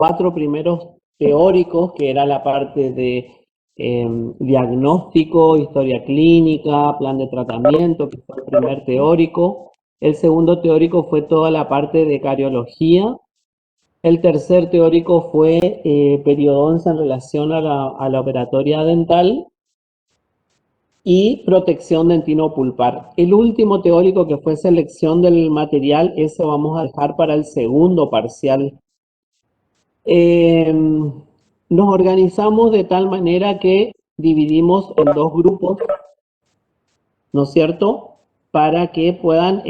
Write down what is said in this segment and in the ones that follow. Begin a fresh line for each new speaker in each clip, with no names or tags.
4 primeros teóricos, que era la parte de diagnóstico, historia clínica, plan de tratamiento, que fue el primer teórico. El segundo teórico fue toda la parte de cariología. El tercer teórico fue periodoncia en relación a la operatoria dental y protección dentino-pulpar. El último teórico, que fue selección del material, ese vamos a dejar para el segundo parcial. Nos organizamos de tal manera que dividimos en 2 grupos, ¿no es cierto?, para que puedan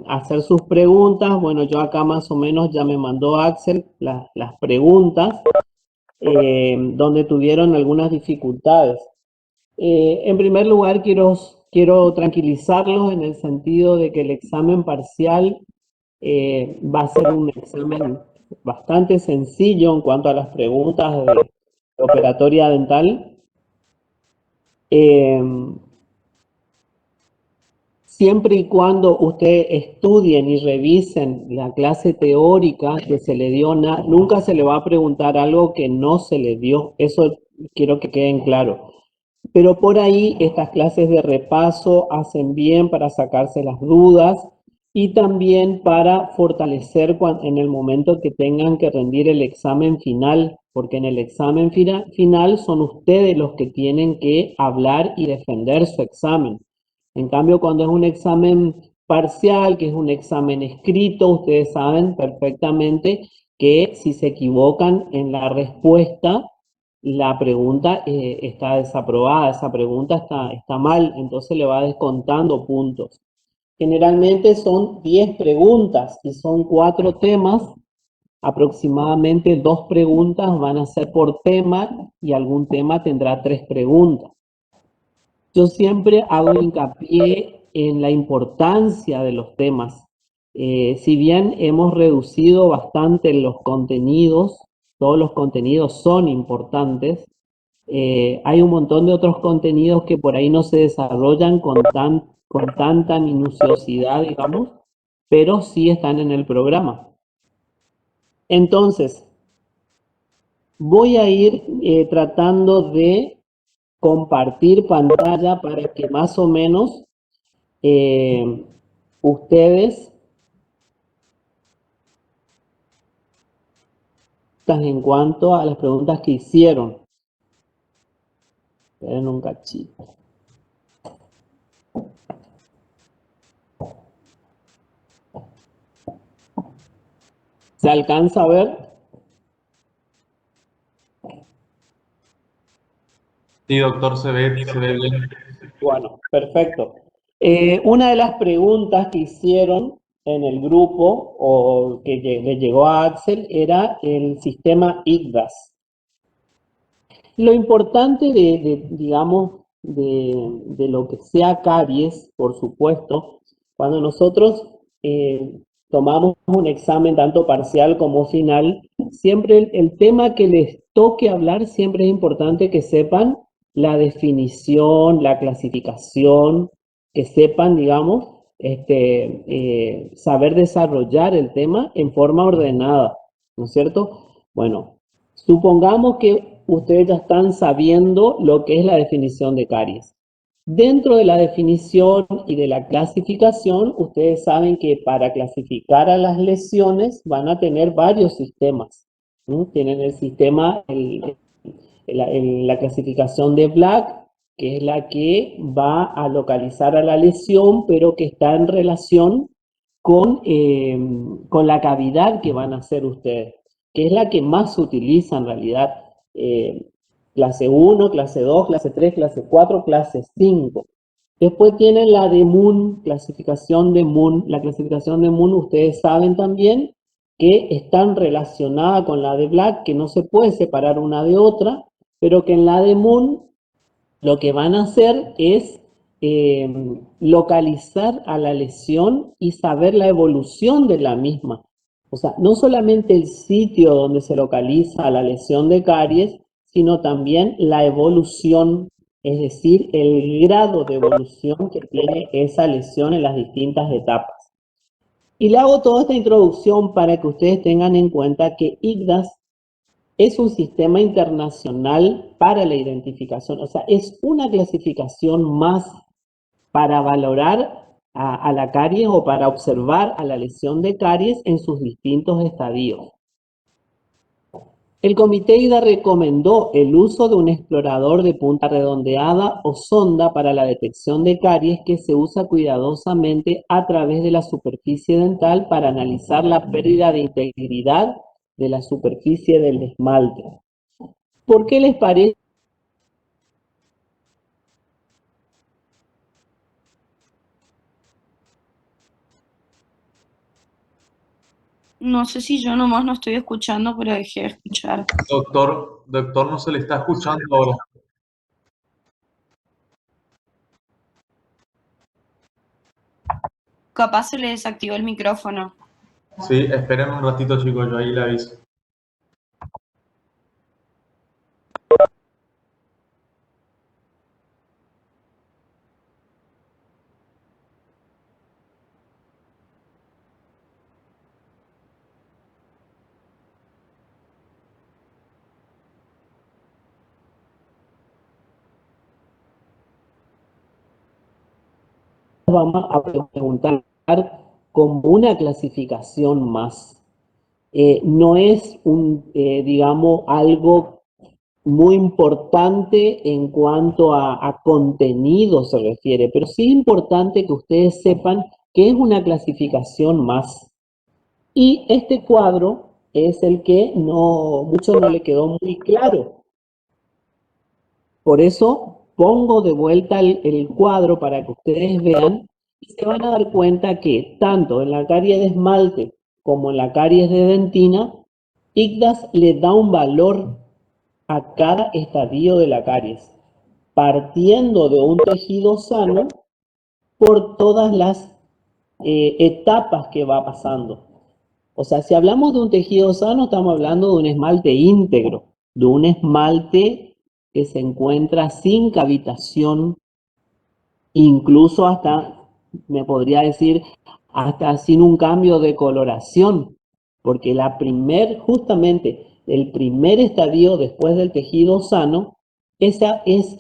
hacer sus preguntas. Bueno, yo acá más o menos ya me mandó Axel las preguntas, donde tuvieron algunas dificultades. En primer lugar, quiero tranquilizarlos en el sentido de que el examen parcial va a ser un examen bastante sencillo en cuanto a las preguntas de operatoria dental. Siempre y cuando ustedes estudien y revisen la clase teórica que se le dio, nunca se le va a preguntar algo que no se le dio. Eso quiero que queden claro. Pero por ahí estas clases de repaso hacen bien para sacarse las dudas y también para fortalecer en el momento que tengan que rendir el examen final, porque en el examen final son ustedes los que tienen que hablar y defender su examen. En cambio, cuando es un examen parcial, que es un examen escrito, ustedes saben perfectamente que si se equivocan en la respuesta, la pregunta está desaprobada, esa pregunta está mal, entonces le va descontando puntos. Generalmente son 10 preguntas y son 4 temas, aproximadamente 2 preguntas van a ser por tema y algún tema tendrá 3 preguntas. Yo siempre hago hincapié en la importancia de los temas. Si bien hemos reducido bastante los contenidos, todos los contenidos son importantes, hay un montón de otros contenidos que por ahí no se desarrollan con tanta minuciosidad, digamos, pero sí están en el programa. Entonces, voy a ir tratando de compartir pantalla para que más o menos ustedes, en cuanto a las preguntas que hicieron. Esperen un cachito. ¿Se alcanza a ver?
Sí, doctor, se ve bien.
Bueno, perfecto. Una de las preguntas que hicieron en el grupo o que le llegó a Axel era el sistema IGDAS. Lo importante digamos, de lo que sea caries, por supuesto, cuando nosotros tomamos un examen tanto parcial como final, siempre el tema que les toque hablar, siempre es importante que sepan la definición, la clasificación, que sepan, digamos, saber desarrollar el tema en forma ordenada, ¿no es cierto? Bueno, supongamos que ustedes ya están sabiendo lo que es la definición de caries. Dentro de la definición y de la clasificación, ustedes saben que para clasificar a las lesiones van a tener varios sistemas. ¿Sí? Tienen el sistema, la clasificación de Black, que es la que va a localizar a la lesión, pero que está en relación con la cavidad que van a hacer ustedes, que es la que más se utiliza en realidad. Clase 1, clase 2, clase 3, clase 4, clase 5. Después tienen la de Moon, clasificación de Moon. La clasificación de Moon, ustedes saben también que están relacionada con la de Black, que no se puede separar una de otra, pero que en la de Moon lo que van a hacer es localizar a la lesión y saber la evolución de la misma. O sea, no solamente el sitio donde se localiza la lesión de caries, sino también la evolución, es decir, el grado de evolución que tiene esa lesión en las distintas etapas. Y le hago toda esta introducción para que ustedes tengan en cuenta que IGDAS Es un sistema internacional para la identificación, o sea, es una clasificación más para valorar a la caries o para observar a la lesión de caries en sus distintos estadios. El comité IDA recomendó el uso de un explorador de punta redondeada o sonda para la detección de caries que se usa cuidadosamente a través de la superficie dental para analizar la pérdida de integridad de la superficie del esmalte. ¿Por qué les parece?
No sé si yo nomás no estoy escuchando, pero dejé de escuchar.
Doctor, no se le está escuchando ahora.
Capaz se le desactivó el micrófono.
Sí, esperen un ratito, chicos, yo ahí le aviso.
Vamos a preguntar como una clasificación más. No es digamos, algo muy importante en cuanto a contenido se refiere, pero sí es importante que ustedes sepan que es una clasificación más. Y este cuadro es el que mucho no le quedó muy claro. Por eso pongo de vuelta el cuadro para que ustedes vean y se van a dar cuenta que tanto en la caries de esmalte como en la caries de dentina, IGDAS le da un valor a cada estadio de la caries, partiendo de un tejido sano por todas las etapas que va pasando. O sea, si hablamos de un tejido sano, estamos hablando de un esmalte íntegro, de un esmalte que se encuentra sin cavitación, incluso hasta, me podría decir, hasta sin un cambio de coloración, porque justamente el primer estadio después del tejido sano, es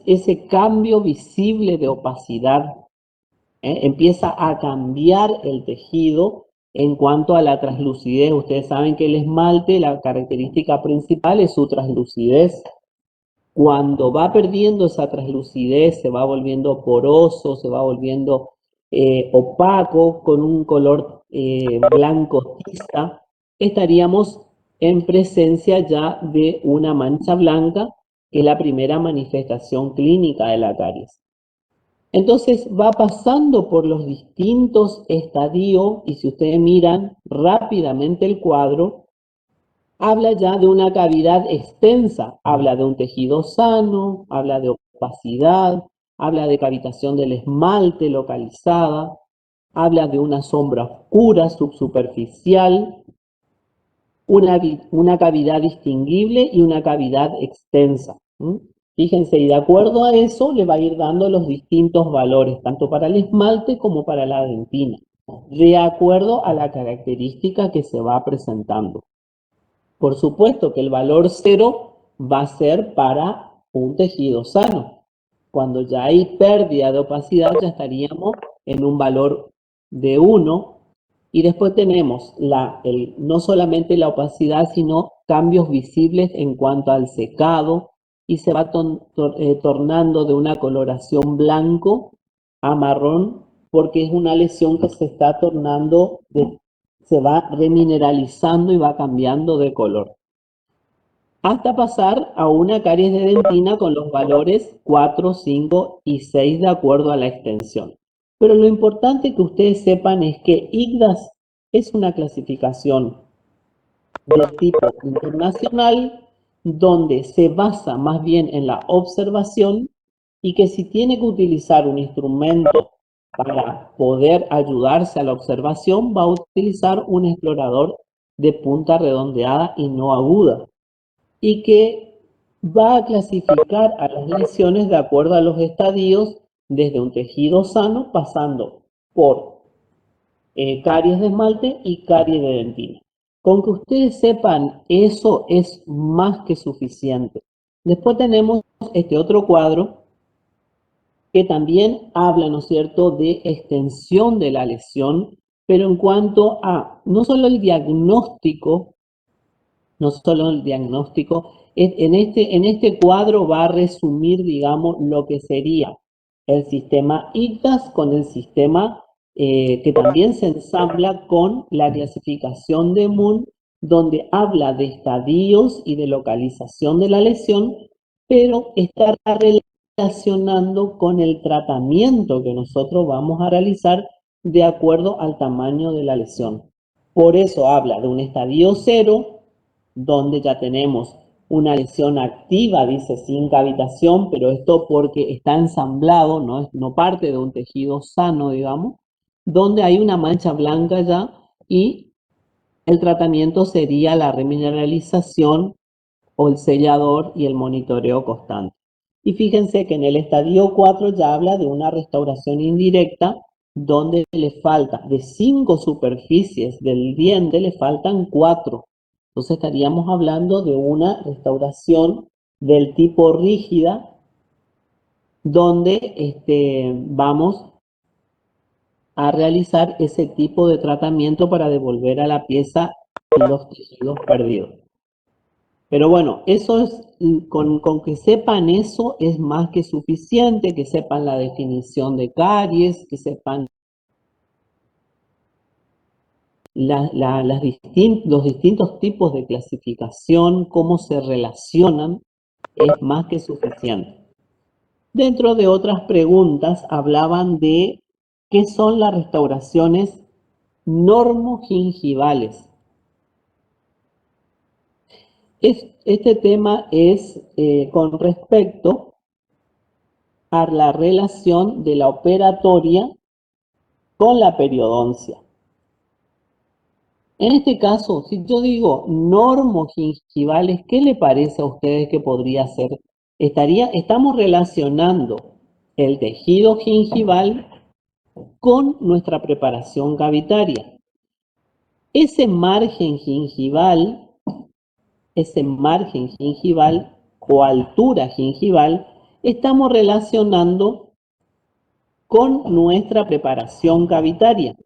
ese cambio visible de opacidad. Empieza a cambiar el tejido en cuanto a la translucidez. Ustedes saben que el esmalte, la característica principal es su translucidez. Cuando va perdiendo esa translucidez, se va volviendo poroso, se va volviendo opaco, con un color blanco tiza, estaríamos en presencia ya de una mancha blanca, que es la primera manifestación clínica de la caries. Entonces va pasando por los distintos estadios y si ustedes miran rápidamente el cuadro, habla ya de una cavidad extensa, habla de un tejido sano, habla de opacidad, habla de cavitación del esmalte localizada, habla de una sombra oscura subsuperficial, una cavidad distinguible y una cavidad extensa. Fíjense, y de acuerdo a eso le va a ir dando los distintos valores, tanto para el esmalte como para la dentina, de acuerdo a la característica que se va presentando. Por supuesto que el valor 0 va a ser para un tejido sano. Cuando ya hay pérdida de opacidad, ya estaríamos en un valor de 1. Y después tenemos no solamente la opacidad, sino cambios visibles en cuanto al secado, y se va tornando de una coloración blanco a marrón, porque es una lesión que se está tornando, se va remineralizando y va cambiando de color, hasta pasar a una caries de dentina con los valores 4, 5 y 6 de acuerdo a la extensión. Pero lo importante que ustedes sepan es que IGDAS es una clasificación de tipo internacional donde se basa más bien en la observación, y que si tiene que utilizar un instrumento para poder ayudarse a la observación, va a utilizar un explorador de punta redondeada y no aguda, y que va a clasificar a las lesiones de acuerdo a los estadios, desde un tejido sano pasando por caries de esmalte y caries de dentina. Con que ustedes sepan eso es más que suficiente. Después tenemos este otro cuadro que también habla, ¿no es cierto?, de extensión de la lesión, pero en cuanto a no solo el diagnóstico, no solo el diagnóstico, en este cuadro va a resumir, digamos, lo que sería el sistema ICTAS con el sistema que también se ensambla con la clasificación de Moon, donde habla de estadios y de localización de la lesión, pero está relacionando con el tratamiento que nosotros vamos a realizar de acuerdo al tamaño de la lesión. Por eso habla de un estadio 0, donde ya tenemos una lesión activa, dice sin cavitación, pero esto porque está ensamblado, no parte de un tejido sano, digamos, donde hay una mancha blanca ya y el tratamiento sería la remineralización o el sellador y el monitoreo constante. Y fíjense que en el estadio 4 ya habla de una restauración indirecta donde le falta de 5 superficies del diente, le faltan 4. Entonces estaríamos hablando de una restauración del tipo rígida donde vamos a realizar ese tipo de tratamiento para devolver a la pieza los tejidos perdidos. Pero bueno, eso es, con que sepan eso es más que suficiente, que sepan la definición de caries, que sepan los distintos tipos de clasificación, cómo se relacionan, es más que suficiente. Dentro de otras preguntas hablaban de qué son las restauraciones normogingivales. Este tema es con respecto a la relación de la operatoria con la periodoncia. En este caso, si yo digo normogingivales, ¿qué le parece a ustedes que podría ser? Estamos relacionando el tejido gingival con nuestra preparación cavitaria. Ese margen gingival o altura gingival, estamos relacionando con nuestra preparación cavitaria.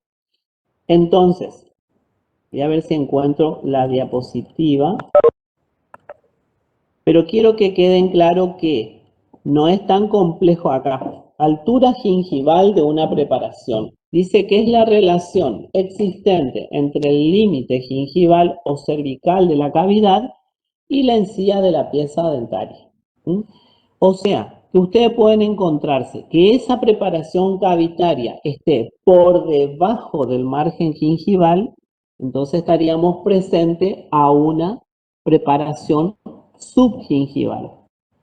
Entonces, voy a ver si encuentro la diapositiva, pero quiero que queden claro que no es tan complejo acá. Altura gingival de una preparación. Dice que es la relación existente entre el límite gingival o cervical de la cavidad y la encía de la pieza dentaria. O sea, que ustedes pueden encontrarse que esa preparación cavitaria esté por debajo del margen gingival, entonces estaríamos presentes a una preparación subgingival.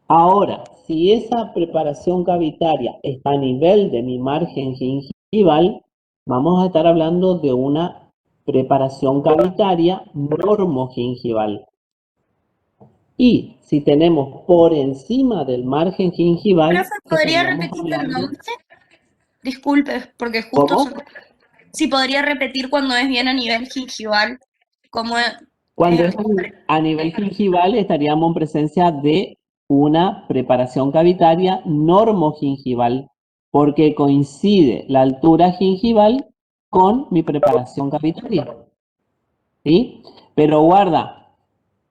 Ahora, si esa preparación cavitaria está a nivel de mi margen gingival, vamos a estar hablando de una preparación cavitaria normogingival. Y si tenemos por encima del margen gingival,
Profe, ¿podría repetir el nombre? Disculpe, porque justo...
¿Cómo?
Si podría repetir cuando es bien a nivel gingival, como
Cuando es a nivel gingival estaríamos en presencia de una preparación cavitaria normogingival, porque coincide la altura gingival con mi preparación cavitaria. ¿Sí? Pero guarda,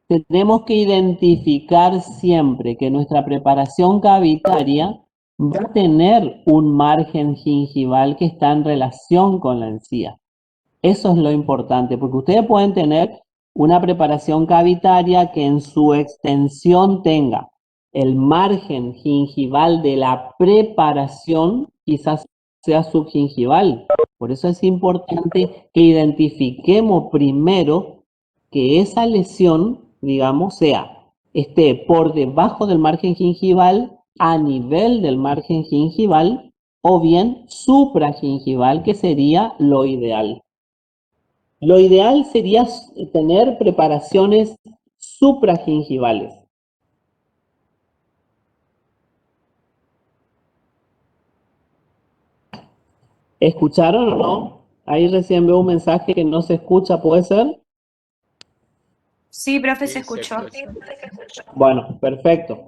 tenemos que identificar siempre que nuestra preparación cavitaria va a tener un margen gingival que está en relación con la encía. Eso es lo importante, porque ustedes pueden tener una preparación cavitaria que en su extensión tenga el margen gingival de la preparación, quizás sea subgingival. Por eso es importante que identifiquemos primero que esa lesión, digamos, esté por debajo del margen gingival, a nivel del margen gingival, o bien supragingival, que sería lo ideal. Lo ideal sería tener preparaciones supragingivales. ¿Escucharon o no? Ahí recién veo un mensaje que no se escucha, ¿puede ser?
Sí, profe, se
Sí,
escuchó.
Bueno, perfecto.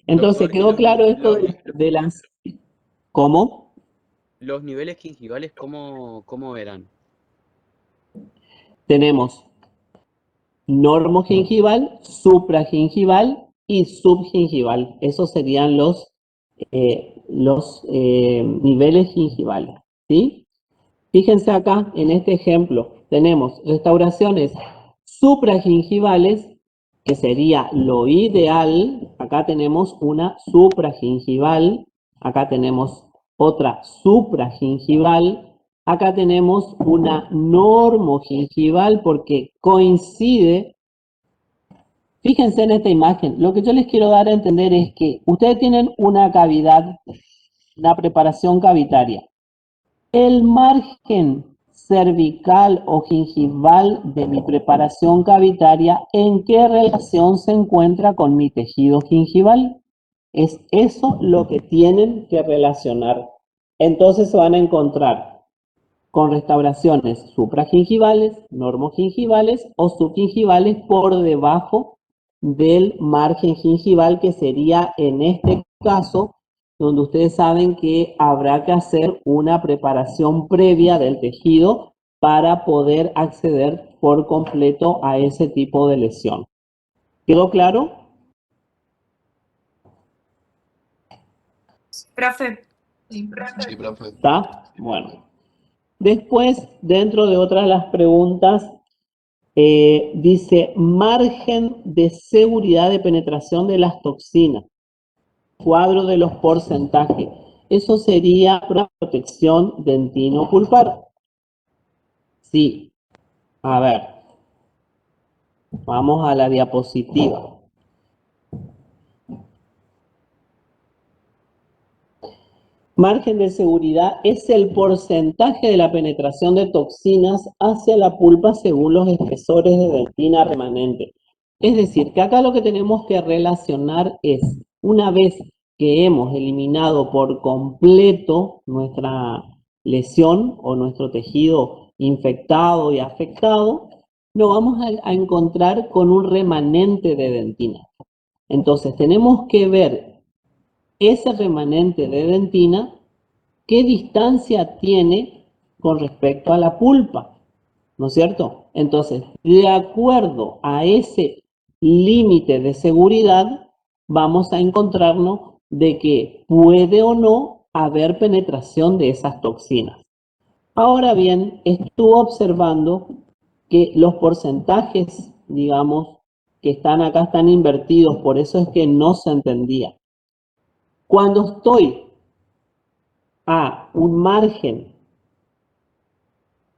Entonces,
Doctor, ¿y
quedó claro esto de las... ¿Cómo?
los niveles gingivales cómo eran?
Tenemos normogingival, supragingival y subgingival. Esos serían los niveles gingivales, ¿sí? Fíjense acá en este ejemplo, tenemos restauraciones supragingivales, que sería lo ideal. Acá tenemos una supragingival, acá tenemos otra supragingival, acá tenemos una normogingival porque coincide. Fíjense en esta imagen, lo que yo les quiero dar a entender es que ustedes tienen una cavidad, una preparación cavitaria. El margen cervical o gingival de mi preparación cavitaria, ¿en qué relación se encuentra con mi tejido gingival? Es eso lo que tienen que relacionar. Entonces se van a encontrar con restauraciones supragingivales, normogingivales o subgingivales por debajo del margen gingival, que sería en este caso donde ustedes saben que habrá que hacer una preparación previa del tejido para poder acceder por completo a ese tipo de lesión. ¿Quedó claro?
Profe,
Sí, profe.
¿Está? Bueno. Después, dentro de otras de las preguntas, dice margen de seguridad de penetración de las toxinas. Cuadro de los porcentajes. Eso sería protección dentino-pulpar. Sí. A ver. Vamos a la diapositiva. Margen de seguridad es el porcentaje de la penetración de toxinas hacia la pulpa según los espesores de dentina remanente. Es decir, que acá lo que tenemos que relacionar es, una vez que hemos eliminado por completo nuestra lesión o nuestro tejido infectado y afectado, nos vamos a encontrar con un remanente de dentina. Entonces tenemos que ver ese remanente de dentina, ¿qué distancia tiene con respecto a la pulpa? ¿No es cierto? Entonces, de acuerdo a ese límite de seguridad, vamos a encontrarnos de que puede o no haber penetración de esas toxinas. Ahora bien, estuve observando que los porcentajes, digamos, que están acá están invertidos, por eso es que no se entendía. Cuando estoy a un margen,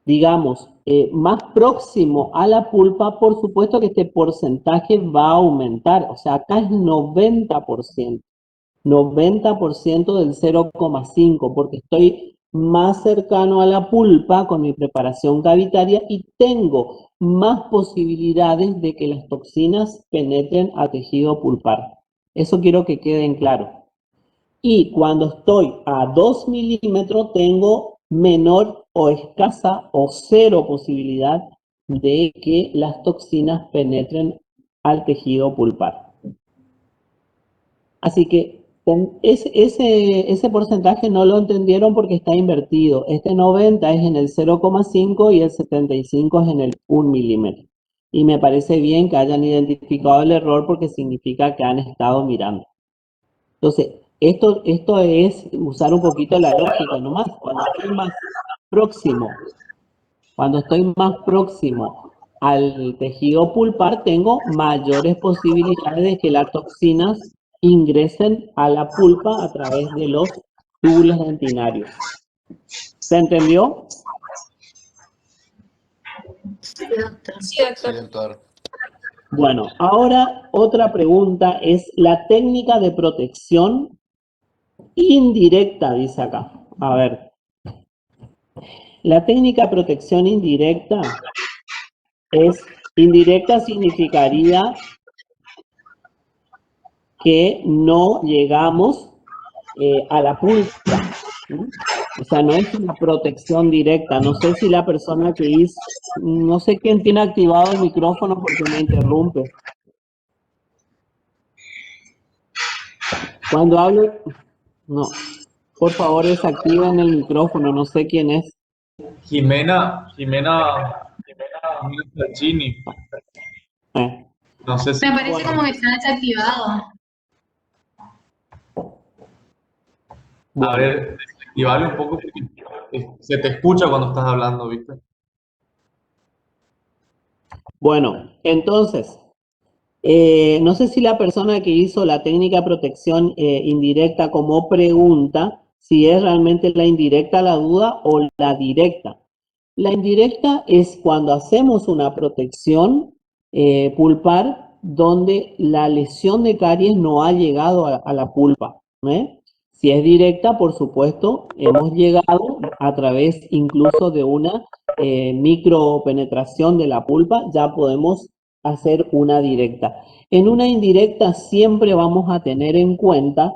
digamos, más próximo a la pulpa, por supuesto que este porcentaje va a aumentar. O sea, acá es 90%. 90% del 0,5, porque estoy más cercano a la pulpa con mi preparación cavitaria y tengo más posibilidades de que las toxinas penetren a tejido pulpar. Eso quiero que quede en claro. Y cuando estoy a 2 milímetros tengo menor o escasa o cero posibilidad de que las toxinas penetren al tejido pulpar. Así que ese porcentaje no lo entendieron porque está invertido. Este 90 es en el 0,5 y el 75 es en el 1 milímetro. Y me parece bien que hayan identificado el error porque significa que han estado mirando. Entonces, esto es usar un poquito la lógica nomás. Cuando estoy más próximo al tejido pulpar, tengo mayores posibilidades de que las toxinas ingresen a la pulpa a través de los túbulos dentinarios. ¿Se entendió?
Sí, doctor.
Bueno, ahora otra pregunta es la técnica de protección indirecta, dice acá. A ver, la técnica de protección indirecta significaría que no llegamos a la pulpa. O sea, no es una protección directa. No sé si la persona que hizo, no sé quién tiene activado el micrófono porque me interrumpe. Cuando hablo, no, por favor desactiven el micrófono, no sé quién es.
Jimena Falcini. No sé si.
Me parece como que está desactivado.
A ver, desactivarlo un poco porque se te escucha cuando estás hablando, ¿viste?
Bueno, entonces, no sé si la persona que hizo la técnica de protección indirecta como pregunta, si es realmente la indirecta la duda o la directa. La indirecta es cuando hacemos una protección pulpar donde la lesión de caries no ha llegado a la pulpa. Si es directa, por supuesto, hemos llegado a través incluso de una micropenetración de la pulpa, ya podemos hacer una directa. En una indirecta siempre vamos a tener en cuenta,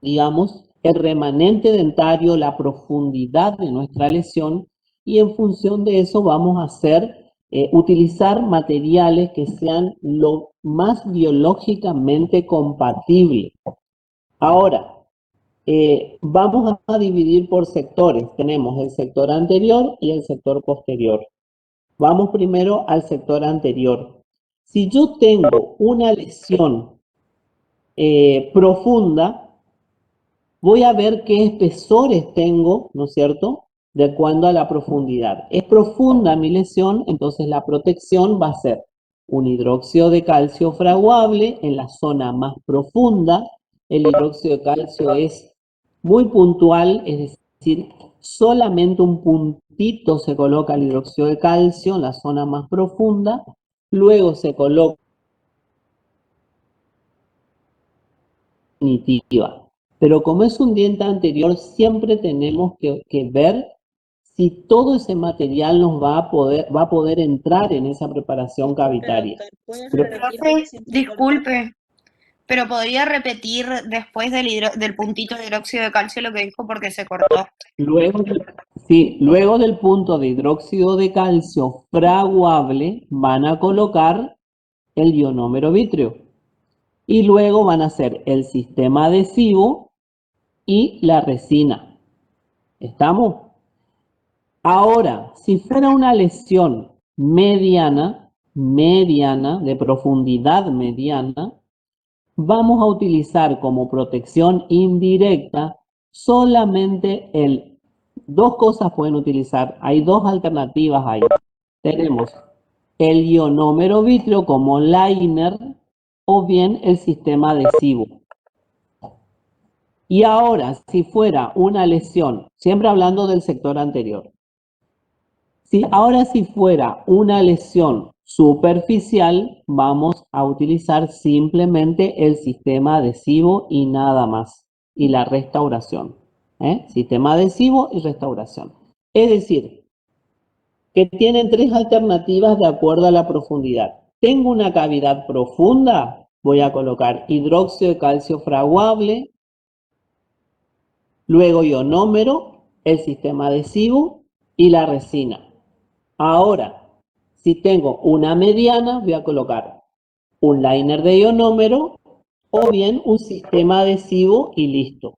digamos, el remanente dentario, la profundidad de nuestra lesión, y en función de eso vamos a hacer, utilizar materiales que sean lo más biológicamente compatibles. Ahora, vamos a dividir por sectores. Tenemos el sector anterior y el sector posterior. Vamos primero al sector anterior. Si yo tengo una lesión profunda, voy a ver qué espesores tengo, ¿no es cierto?, de acuerdo a la profundidad. Es profunda mi lesión, entonces la protección va a ser un hidróxido de calcio fraguable en la zona más profunda. El hidróxido de calcio es muy puntual, es decir, solamente un puntito se coloca el hidróxido de calcio en la zona más profunda, luego se coloca definitiva. Pero como es un diente anterior, siempre tenemos que ver si todo ese material nos va a poder entrar en esa preparación cavitaria.
Profe, disculpe, pero podría repetir después del puntito de hidróxido de calcio lo que dijo porque se cortó.
Luego del punto de hidróxido de calcio fraguable van a colocar el ionómero vítreo. Y luego van a hacer el sistema adhesivo y la resina. ¿Estamos? Ahora, si fuera una lesión mediana, de profundidad mediana, vamos a utilizar como protección indirecta solamente dos cosas pueden utilizar. Hay dos alternativas ahí. Tenemos el ionómero vítreo como liner o bien el sistema adhesivo. Y ahora, si fuera una lesión, siempre hablando del sector anterior, ahora si fuera una lesión superficial, vamos a utilizar simplemente el sistema adhesivo y nada más, y la restauración. Sistema adhesivo y restauración. Es decir, que tienen tres alternativas de acuerdo a la profundidad. Tengo una cavidad profunda, voy a colocar hidróxido de calcio fraguable, luego ionómero, el sistema adhesivo y la resina. Ahora, si tengo una mediana, voy a colocar un liner de ionómero o bien un sistema adhesivo y listo.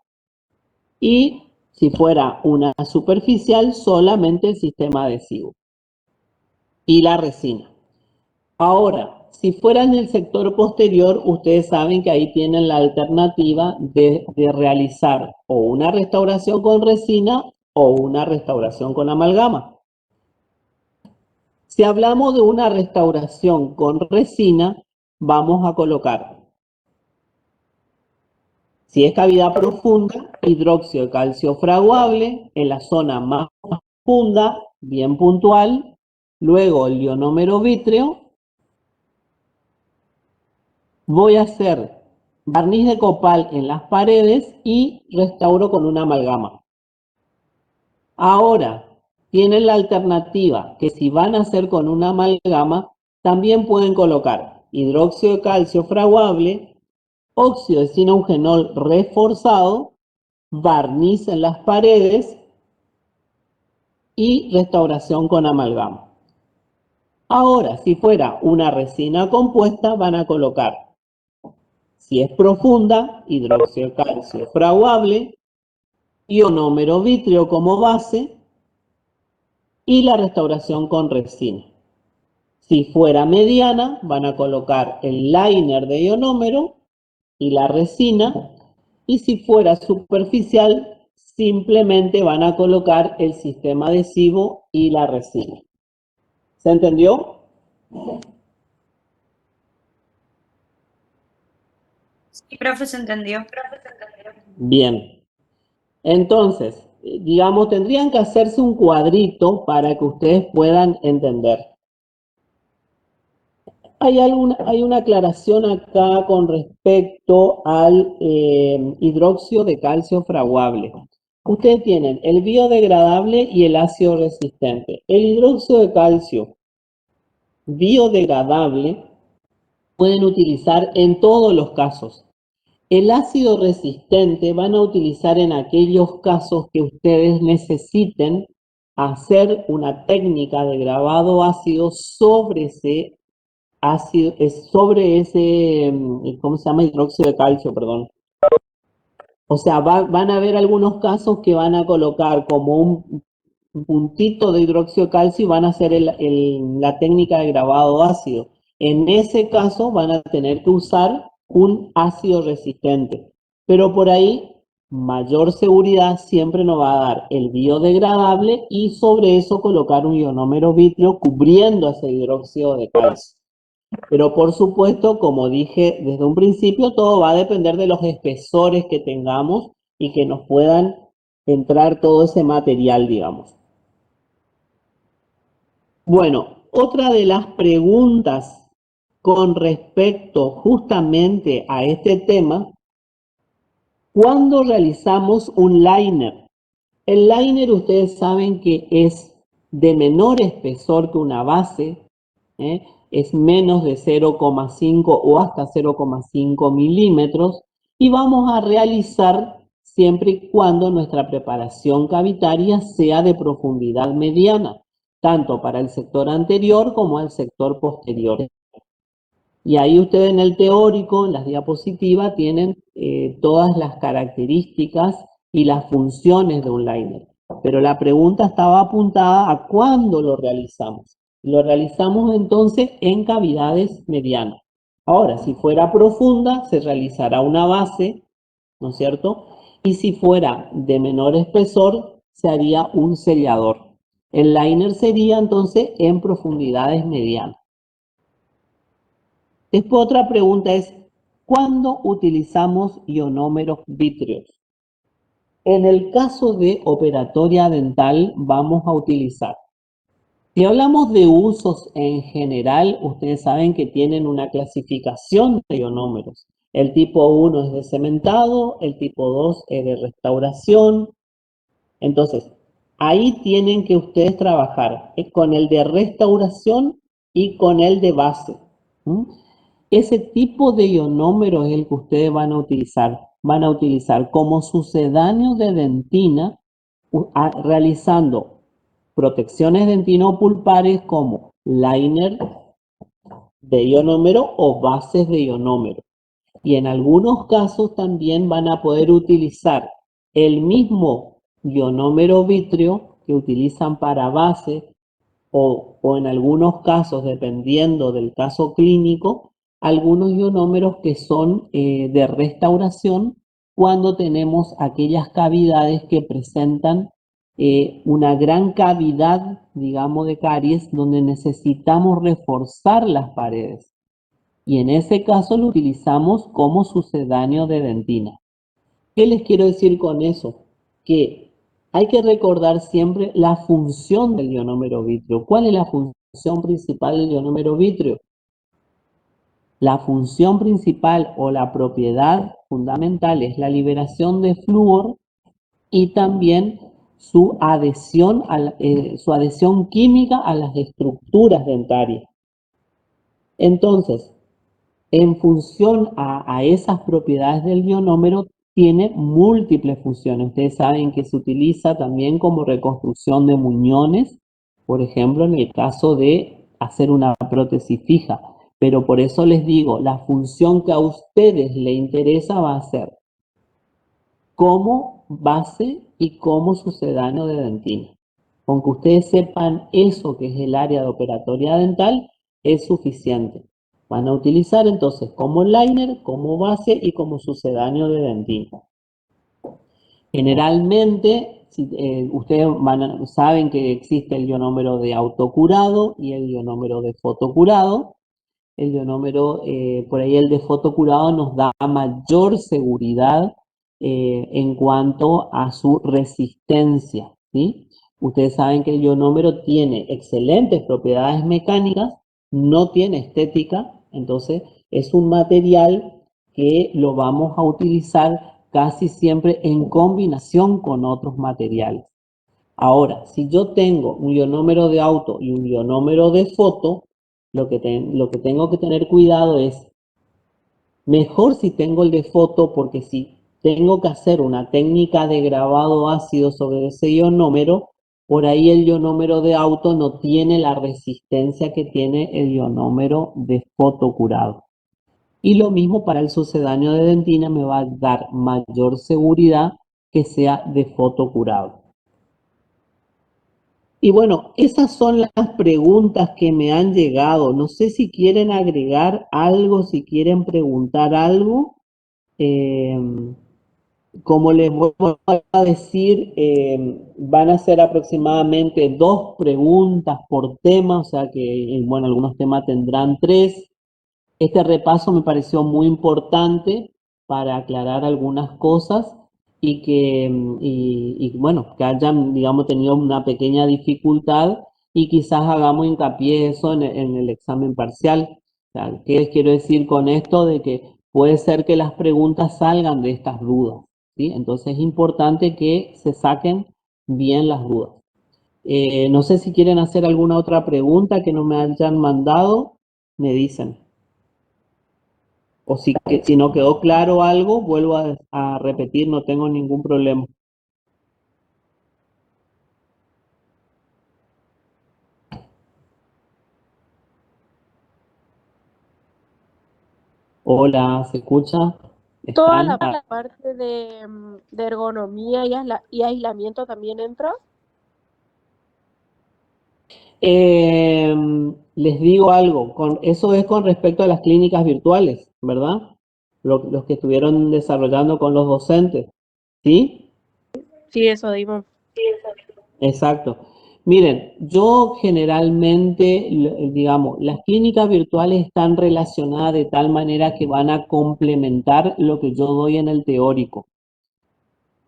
Y si fuera una superficial, solamente el sistema adhesivo y la resina. Ahora, si fuera en el sector posterior, ustedes saben que ahí tienen la alternativa de realizar o una restauración con resina o una restauración con amalgama. Si hablamos de una restauración con resina, vamos a colocar, si es cavidad profunda, hidróxido de calcio fraguable en la zona más profunda, bien puntual, luego el ionómero vítreo. Voy a hacer barniz de copal en las paredes y restauro con una amalgama. Ahora, tienen la alternativa que si van a hacer con una amalgama, también pueden colocar hidróxido de calcio fraguable, óxido de zinc-eugenol reforzado, barniz en las paredes y restauración con amalgama. Ahora, si fuera una resina compuesta, van a colocar, si es profunda, hidróxido de calcio fraguable, ionómero vítreo como base y la restauración con resina. Si fuera mediana, van a colocar el liner de ionómero y la resina, y si fuera superficial, simplemente van a colocar el sistema adhesivo y la resina. ¿Se entendió?
Sí, profe, se entendió.
Bien. Entonces, digamos, tendrían que hacerse un cuadrito para que ustedes puedan entender. Hay una aclaración acá con respecto al hidróxido de calcio fraguable. Ustedes tienen el biodegradable y el ácido resistente. El hidróxido de calcio biodegradable pueden utilizar en todos los casos. El ácido resistente van a utilizar en aquellos casos que ustedes necesiten hacer una técnica de grabado ácido sobre ese ácido, sobre ese, ¿cómo se llama? Hidróxido de calcio, perdón. O sea, van a haber algunos casos que van a colocar como un puntito de hidróxido de calcio y van a hacer la técnica de grabado ácido. En ese caso van a tener que usar un ácido resistente. Pero por ahí, mayor seguridad siempre nos va a dar el biodegradable y sobre eso colocar un ionómero vítreo cubriendo ese hidróxido de calcio. Pero por supuesto, como dije desde un principio, todo va a depender de los espesores que tengamos y que nos puedan entrar todo ese material, digamos. Bueno, otra de las preguntas con respecto justamente a este tema, ¿cuándo realizamos un liner? El liner ustedes saben que es de menor espesor que una base, es menos de 0,5 o hasta 0,5 milímetros y vamos a realizar siempre y cuando nuestra preparación cavitaria sea de profundidad mediana, tanto para el sector anterior como al sector posterior. Y ahí ustedes en el teórico, en las diapositivas, tienen todas las características y las funciones de un liner. Pero la pregunta estaba apuntada a cuándo lo realizamos. Lo realizamos entonces en cavidades medianas. Ahora, si fuera profunda, se realizará una base, ¿no es cierto? Y si fuera de menor espesor, se haría un sellador. El liner sería entonces en profundidades medianas. Después otra pregunta es, ¿cuándo utilizamos ionómeros vítreos? En el caso de operatoria dental vamos a utilizar. Si hablamos de usos en general, ustedes saben que tienen una clasificación de ionómeros. El tipo 1 es de cementado, el tipo 2 es de restauración. Entonces, ahí tienen que ustedes trabajar con el de restauración y con el de base. Ese tipo de ionómero es el que ustedes van a utilizar. Van a utilizar como sucedáneo de dentina, realizando protecciones dentinopulpares como liner de ionómero o bases de ionómero. Y en algunos casos también van a poder utilizar el mismo ionómero vítreo que utilizan para base o en algunos casos, dependiendo del caso clínico, algunos ionómeros que son de restauración cuando tenemos aquellas cavidades que presentan una gran cavidad, digamos, de caries, donde necesitamos reforzar las paredes. Y en ese caso lo utilizamos como sucedáneo de dentina. ¿Qué les quiero decir con eso? Que hay que recordar siempre la función del ionómero vítreo. ¿Cuál es la función principal del ionómero vítreo? La función principal o la propiedad fundamental es la liberación de flúor y también su adhesión química a las estructuras dentarias. Entonces, en función a esas propiedades del ionómero, tiene múltiples funciones. Ustedes saben que se utiliza también como reconstrucción de muñones, por ejemplo, en el caso de hacer una prótesis fija. Pero por eso les digo, la función que a ustedes les interesa va a ser como base y como sucedáneo de dentina. Con que ustedes sepan eso que es el área de operatoria dental es suficiente. Van a utilizar entonces como liner, como base y como sucedáneo de dentina. Generalmente, ustedes saben que existe el ionómero de autocurado y el ionómero de fotocurado. El ionómero, por ahí el de fotocurado nos da mayor seguridad en cuanto a su resistencia, ¿sí? Ustedes saben que el ionómero tiene excelentes propiedades mecánicas, no tiene estética, entonces es un material que lo vamos a utilizar casi siempre en combinación con otros materiales. Ahora, si yo tengo un ionómero de auto y un ionómero de foto, lo que tengo que tener cuidado es, mejor si tengo el de foto, porque si tengo que hacer una técnica de grabado ácido sobre ese ionómero, por ahí el ionómero de auto no tiene la resistencia que tiene el ionómero de foto curado. Y lo mismo para el sucedáneo de dentina, me va a dar mayor seguridad que sea de foto curado. Y bueno, esas son las preguntas que me han llegado. No sé si quieren agregar algo, si quieren preguntar algo. Como les voy a decir, van a ser aproximadamente 2 preguntas por tema, o sea que, bueno, algunos temas tendrán 3. Este repaso me pareció muy importante para aclarar algunas cosas y que, bueno, que hayan, digamos, tenido una pequeña dificultad y quizás hagamos hincapié eso en el examen parcial. O sea, ¿qué les quiero decir con esto? De que puede ser que las preguntas salgan de estas dudas, ¿sí? Entonces es importante que se saquen bien las dudas. No sé si quieren hacer alguna otra pregunta que no me hayan mandado, me dicen. O si no quedó claro algo, vuelvo a repetir, no tengo ningún problema. Hola, ¿se escucha?
Toda
¿Están?
la parte de ergonomía y aislamiento también entra.
Les digo algo, eso es con respecto a las clínicas virtuales, ¿verdad? Los que estuvieron desarrollando con los docentes, ¿sí?
Sí, eso digo.
Exacto. Miren, yo generalmente, digamos, las clínicas virtuales están relacionadas de tal manera que van a complementar lo que yo doy en el teórico.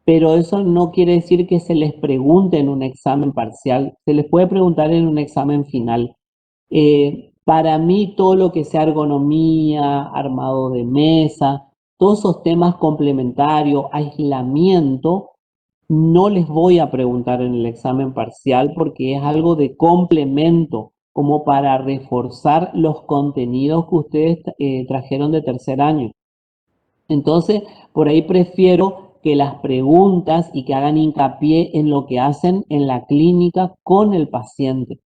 Pero eso no quiere decir que se les pregunte en un examen parcial, se les puede preguntar en un examen final. Para mí todo lo que sea ergonomía, armado de mesa, todos esos temas complementarios, aislamiento, no les voy a preguntar en el examen parcial porque es algo de complemento, como para reforzar los contenidos que ustedes trajeron de tercer año. Entonces, por ahí prefiero que las preguntas y que hagan hincapié en lo que hacen en la clínica con el paciente.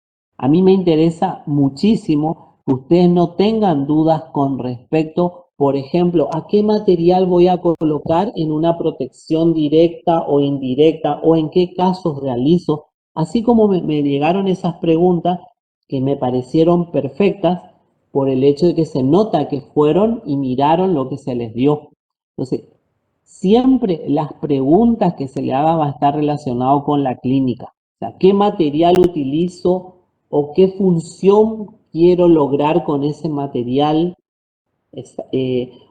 A mí me interesa muchísimo que ustedes no tengan dudas con respecto, por ejemplo, a qué material voy a colocar en una protección directa o indirecta o en qué casos realizo. Así como me llegaron esas preguntas que me parecieron perfectas por el hecho de que se nota que fueron y miraron lo que se les dio. Entonces, siempre las preguntas que se le haga va a estar relacionado con la clínica. O sea, ¿qué material utilizo o qué función quiero lograr con ese material?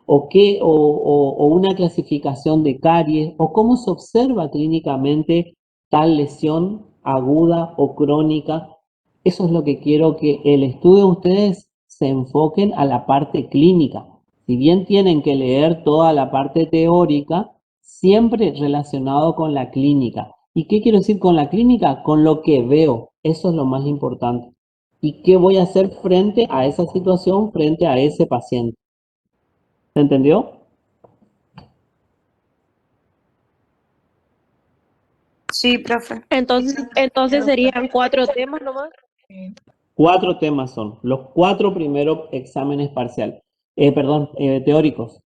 O una clasificación de caries, o cómo se observa clínicamente tal lesión aguda o crónica. Eso es lo que quiero que el estudio de ustedes se enfoquen a la parte clínica. Si bien tienen que leer toda la parte teórica, siempre relacionado con la clínica. ¿Y qué quiero decir con la clínica? Con lo que veo. Eso es lo más importante. ¿Y qué voy a hacer frente a esa situación, frente a ese paciente? ¿Se entendió?
Sí, profe.
Entonces serían 4 temas nomás.
4 temas son, los 4 primeros exámenes parciales, teóricos.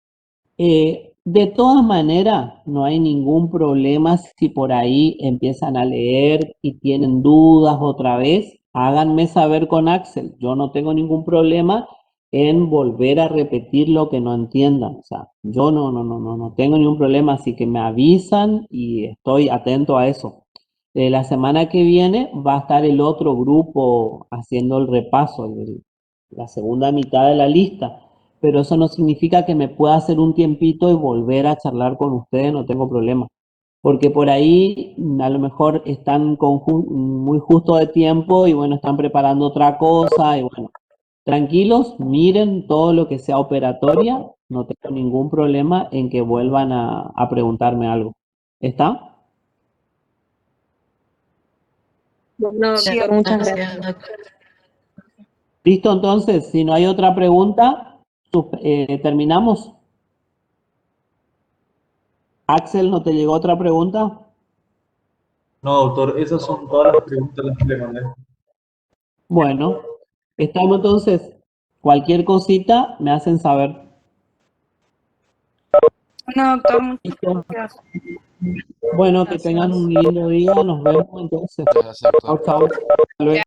De todas maneras, no hay ningún problema si por ahí empiezan a leer y tienen dudas otra vez, háganme saber con Axel. Yo no tengo ningún problema en volver a repetir lo que no entiendan. O sea, yo no tengo ningún problema, así que me avisan y estoy atento a eso. La semana que viene va a estar el otro grupo haciendo el repaso, la segunda mitad de la lista, pero eso no significa que me pueda hacer un tiempito y volver a charlar con ustedes, no tengo problema. Porque por ahí a lo mejor están muy justo de tiempo y bueno, están preparando otra cosa y bueno, tranquilos, miren todo lo que sea operatoria, no tengo ningún problema en que vuelvan a preguntarme algo. ¿Está?
Bueno,
Sí,
doctor, muchas gracias.
Gracias, doctor.
Listo, entonces, si no hay otra pregunta, terminamos. Axel, ¿no te llegó otra pregunta?
No, doctor, esas son todas las preguntas las que le mandé.
Bueno, estamos entonces. Cualquier cosita me hacen saber.
bueno, doctor, muchas
Listo.
gracias.
Bueno, que tengan un lindo día. Nos vemos entonces.
Gracias, doctor.
Chao, chao. Hasta luego.